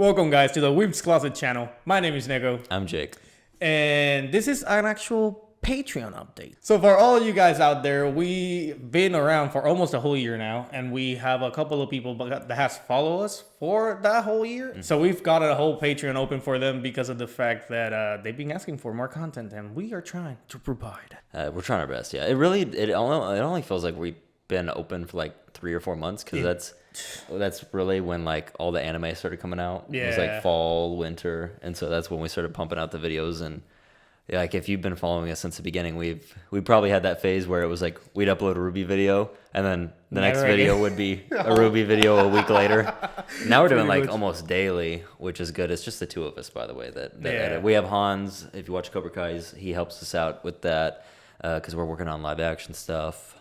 Welcome, guys, to the Weebs Closet channel. My name is Nekko. I'm Jake. And this is an actual Patreon update. So for all you guys out there, we've been around for almost a whole year now, and we have a couple of people that has followed us for that whole year. So we've got a whole Patreon open for them because of the fact that they've been asking for more content, and we are trying to provide. We're trying our best. Yeah, it only feels like we've been open for like 3 or 4 months because that's really when like all the anime started coming out. Yeah. It was like fall, winter, and so that's when we started pumping out the videos. And yeah, like if you've been following us since the beginning, we probably had that phase where it was like we'd upload a Ruby video and then the next video would be a Ruby video a week later. Now we're doing like almost daily, which is good. It's just the two of us, by the way, that edit. We have Hans. If you watch Cobra Kai's, he helps us out with that because we're working on live action stuff.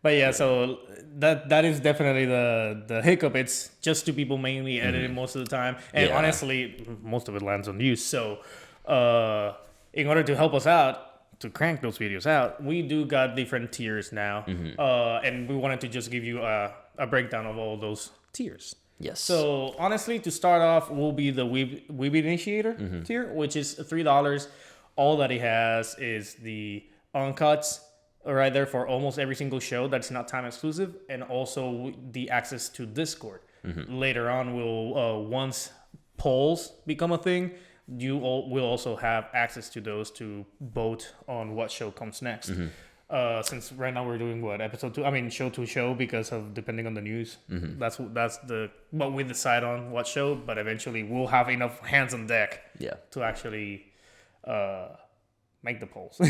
But yeah, so that is definitely the hiccup. It's just two people mainly editing most of the time. And honestly, most of it lands on you. So in order to help us out, to crank those videos out, we do got different tiers now. And we wanted to just give you a breakdown of all those tiers. Yes. So honestly, to start off, will be the Weeb Initiator tier, which is $3. All that it has is the uncuts right there for almost every single show that's not time exclusive, and also the access to Discord. Later on, we'll once polls become a thing, you will also have access to those to vote on what show comes next. Since right now we're doing episode 2, I mean show to show, because of depending on the news. That's what we decide on what show, but eventually we'll have enough hands on deck to actually make the polls.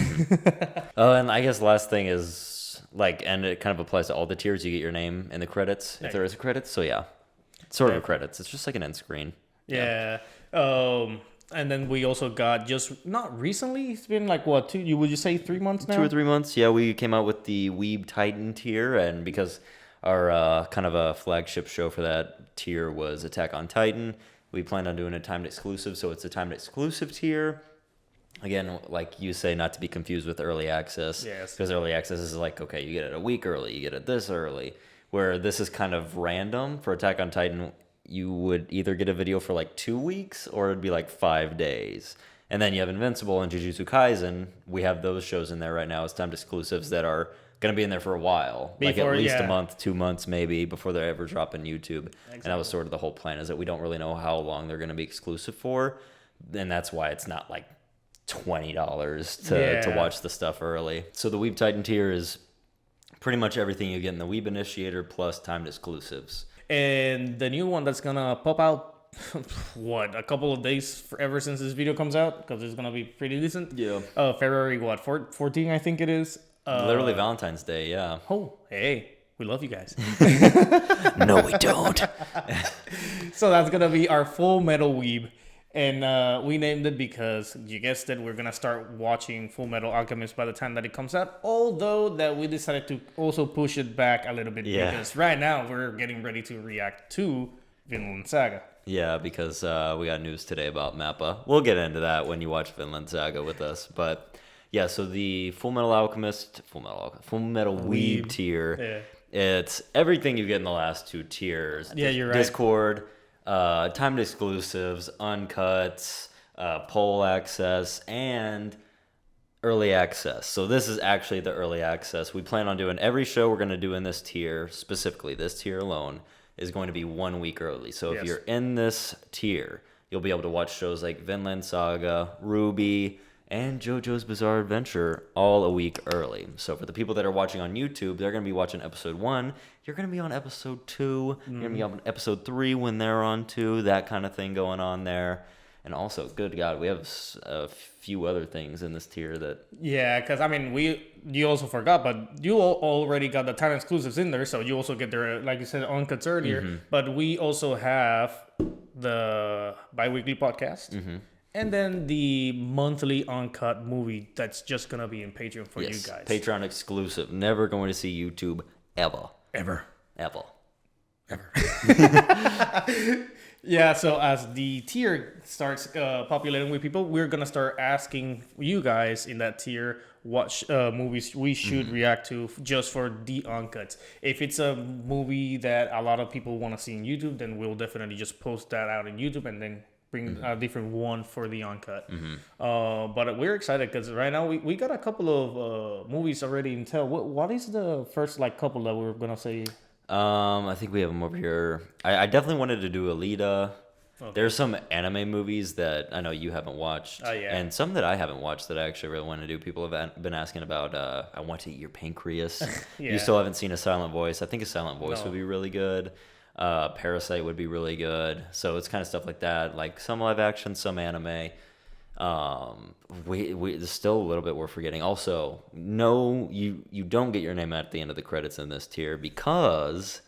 Oh, and I guess last thing is like, and it kind of applies to all the tiers. You get your name in the credits if there is a credit. So yeah, sort of a credits. It's just like an end screen. Yeah. And then we also got just not recently. It's been like what, would you say 3 months now? 2 or 3 months. Yeah, we came out with the Weeb Titan tier, and because our kind of a flagship show for that tier was Attack on Titan, we planned on doing a timed exclusive. So it's a timed exclusive tier. Again, like you say, not to be confused with early access. Yes. Because early access is like, okay, you get it a week early, you get it this early. Where this is kind of random. For Attack on Titan, you would either get a video for like 2 weeks or it'd be like 5 days. And then you have Invincible and Jujutsu Kaisen. We have those shows in there right now as timed exclusives that are going to be in there for a while. Like at least a month, 2 months maybe, before they ever drop on YouTube. Exactly. And that was sort of the whole plan, is that we don't really know how long they're going to be exclusive for. And that's why it's not like $20 to watch the stuff early. So the Weeb Titan tier is pretty much everything you get in the Weeb Initiator plus timed exclusives. And the new one that's gonna pop out a couple of days ever since this video comes out, because it's gonna be pretty decent. February 14 I think it is. Literally Valentine's Day. Oh, hey, we love you guys. No, we don't. So that's gonna be our Full Metal Weeb. And we named it because, you guessed it, we're going to start watching Full Metal Alchemist by the time that it comes out. Although that we decided to also push it back a little bit because right now we're getting ready to react to Vinland Saga. Yeah, because we got news today about Mappa. We'll get into that when you watch Vinland Saga with us. But yeah, so the Full Metal Weeb tier, it's everything you get in the last 2 tiers. Yeah, you're right. Discord, timed exclusives, uncuts, poll access, and early access. So this is actually the early access. We plan on doing every show we're going to do in this tier, specifically this tier alone, is going to be 1 week early. So if you're in this tier, you'll be able to watch shows like Vinland Saga, Ruby, and JoJo's Bizarre Adventure all a week early. So for the people that are watching on YouTube, they're going to be watching episode 1. You're going to be on episode 2. You're going to be on episode 3 when they're on 2. That kind of thing going on there. And also, good God, we have a few other things in this tier that... Yeah, because, I mean, you also forgot, but you already got the time exclusives in there, so you also get their, like you said, uncuts earlier. But we also have the bi-weekly podcast. And then the monthly uncut movie that's just going to be in Patreon for you guys. Patreon exclusive. Never going to see YouTube ever. Ever. Yeah, so as the tier starts populating with people, we're going to start asking you guys in that tier what movies we should react to just for the uncuts. If it's a movie that a lot of people want to see on YouTube, then we'll definitely just post that out on YouTube and then bring a different one for the uncut. But we're excited because right now we got a couple of movies already in tell. What is the first like couple that we're gonna say? I think we have them over here. I definitely wanted to do Alita. Okay. There's some anime movies that I know you haven't watched, and some that I haven't watched that I actually really want to do. People have been asking about. I Want to Eat Your Pancreas. You still haven't seen A Silent Voice. I think A Silent Voice would be really good. Parasite would be really good. So it's kind of stuff like that, like some live action, some anime. There's still a little bit we're forgetting. Also, no, you don't get your name at the end of the credits in this tier because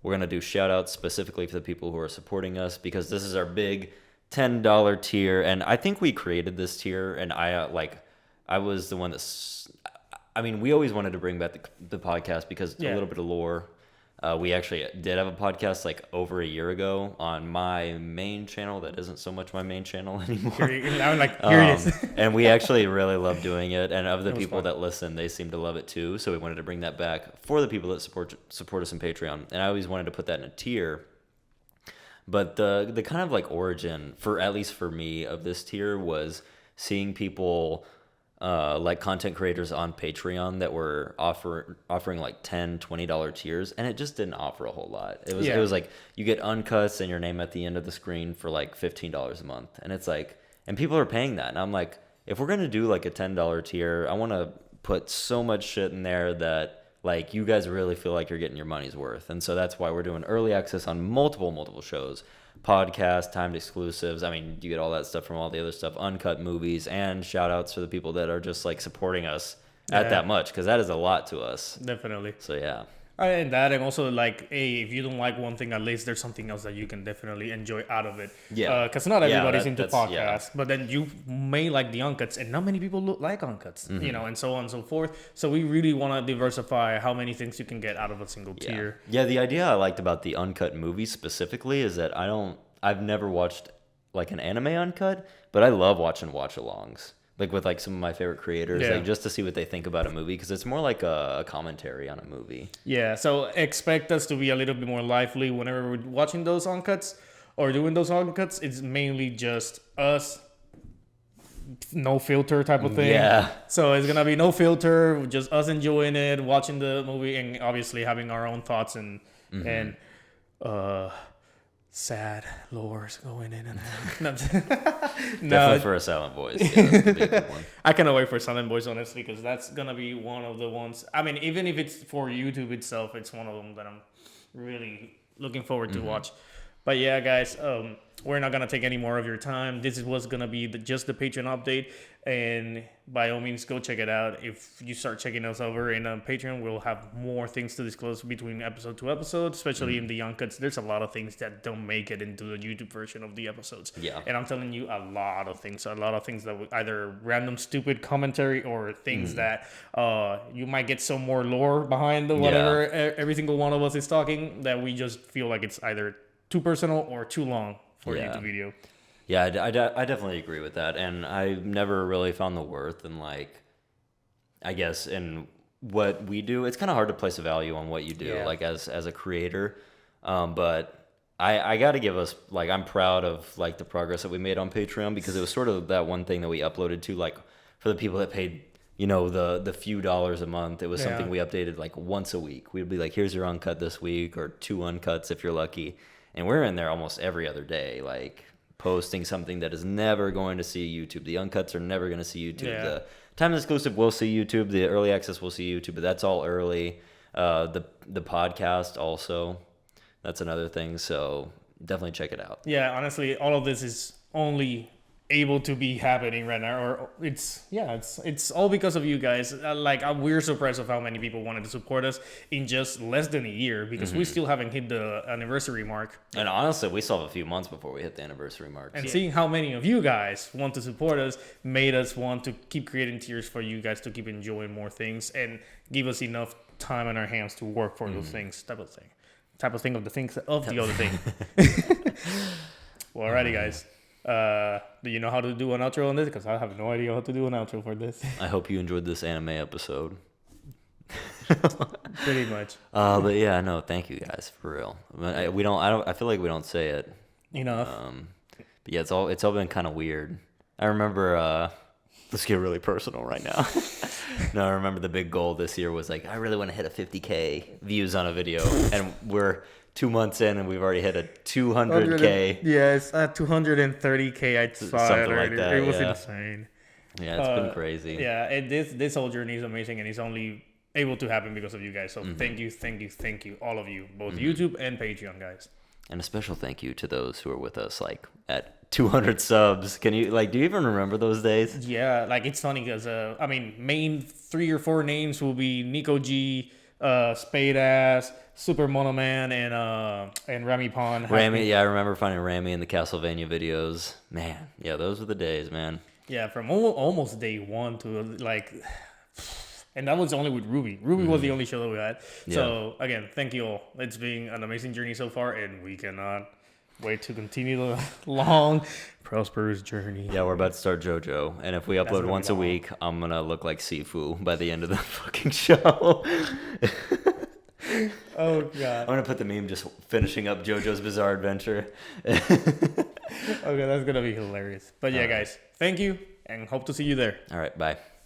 we're gonna do shout outs specifically for the people who are supporting us, because this is our big $10 tier, and I think we created this tier, and I was the one we always wanted to bring back the podcast because a little bit of lore. We actually did have a podcast like over a year ago on my main channel that isn't so much my main channel anymore. I'm like, here it is. And we actually really love doing it. And of the people that listen, they seem to love it too. So we wanted to bring that back for the people that support us on Patreon. And I always wanted to put that in a tier. But the kind of like origin, at least for me, of this tier was seeing people like content creators on Patreon that were offering like $10, $20 tiers, and it just didn't offer a whole lot. It was like you get uncuts and your name at the end of the screen for like $15 a month, and it's like, and people are paying that, and I'm like, if we're gonna do like a $10 tier, I want to put so much shit in there that like you guys really feel like you're getting your money's worth, and so that's why we're doing early access on multiple shows. Podcast, timed exclusives. I mean, you get all that stuff from all the other stuff, uncut movies, and shout outs for the people that are just like supporting us at that much, because that is a lot to us. Definitely. So yeah. And that, and also like, hey, if you don't like one thing, at least there's something else that you can definitely enjoy out of it. Yeah. Because not everybody's into podcasts, but then you may like the uncuts, and not many people like uncuts, and so on and so forth. So we really want to diversify how many things you can get out of a single tier. Yeah, the idea I liked about the uncut movies specifically is that I've never watched like an anime uncut, but I love watching watch-alongs. Like with like some of my favorite creators, like just to see what they think about a movie, because it's more like a commentary on a movie. Yeah, so expect us to be a little bit more lively whenever we're watching those uncuts or doing those uncuts. It's mainly just us, no filter type of thing. Yeah. So it's gonna be no filter, just us enjoying it, watching the movie, and obviously having our own thoughts and sad lores going in and out. Definitely for a Silent Voice. Yeah, that's the big one. I cannot wait for Silent Voice, honestly, because that's gonna be one of the ones. I mean, even if it's for YouTube itself, it's one of them that I'm really looking forward to watch. But yeah, guys, we're not gonna take any more of your time. This was gonna be just the Patreon update, and by all means, go check it out. If you start checking us over in Patreon, we'll have more things to disclose between episode to episode, especially in the uncuts. There's a lot of things that don't make it into the YouTube version of the episodes. Yeah, and I'm telling you, a lot of things that either random stupid commentary or things that you might get some more lore behind whatever every single one of us is talking, that we just feel like it's either too personal or too long for a YouTube video. Yeah, I definitely agree with that, and I've never really found the worth in, like, I guess, in what we do. It's kind of hard to place a value on what you do, like, as a creator, but I got to give us, like, I'm proud of, like, the progress that we made on Patreon, because it was sort of that one thing that we uploaded to, like, for the people that paid, you know, the few dollars a month. It was something we updated, like, once a week. We'd be like, here's your uncut this week, or 2 uncuts if you're lucky, and we're in there almost every other day, like, posting something that is never going to see YouTube. The uncuts are never going to see YouTube. Yeah. The time exclusive will see YouTube. The early access will see YouTube, but that's all early. The podcast also, that's another thing. So definitely check it out. Yeah, honestly, all of this is only able to be happening right now, or it's all because of you guys. We're surprised of how many people wanted to support us in just less than a year, because we still haven't hit the anniversary mark. And honestly, we still have a few months before we hit the anniversary mark. And seeing how many of you guys want to support us made us want to keep creating tiers for you guys to keep enjoying more things and give us enough time on our hands to work for those things, type of thing of the things of the other thing. Well, alrighty, guys. Do you know how to do an outro on this? Because I have no idea how to do an outro for this. I hope you enjoyed this anime episode. Pretty much. But yeah, no, thank you guys for real. I feel like we don't say it enough. But yeah, it's all been kind of weird. I remember. Let's get really personal right now. No, I remember the big goal this year was like, I really want to hit a 50K views on a video, and we're 2 months in and we've already hit a 200K. Yes, at 230K I saw something like that. It was insane. Yeah, it's been crazy. Yeah, this whole journey is amazing, and it's only able to happen because of you guys. So thank you, all of you, both YouTube and Patreon guys. And a special thank you to those who are with us, like at 200 subs. Can you do you even remember those days? Yeah, like it's funny because main 3 or 4 names will be Nekko G, Spade Ass, Super Mono Man, and Rami Pond. Rami, yeah, I remember finding Rami in the Castlevania videos. Man, yeah, those were the days, man. Yeah, from almost day one to like. And that was only with Ruby. Ruby was the only show that we had. Yeah. So, again, thank you all. It's been an amazing journey so far, and we cannot wait to continue the long, prosperous journey. Yeah, we're about to start JoJo. And if we upload once a week, I'm going to look like Sifu by the end of the fucking show. Oh, God. I'm going to put the meme just finishing up JoJo's Bizarre Adventure. Okay, that's going to be hilarious. But yeah, guys, thank you, and hope to see you there. All right, bye.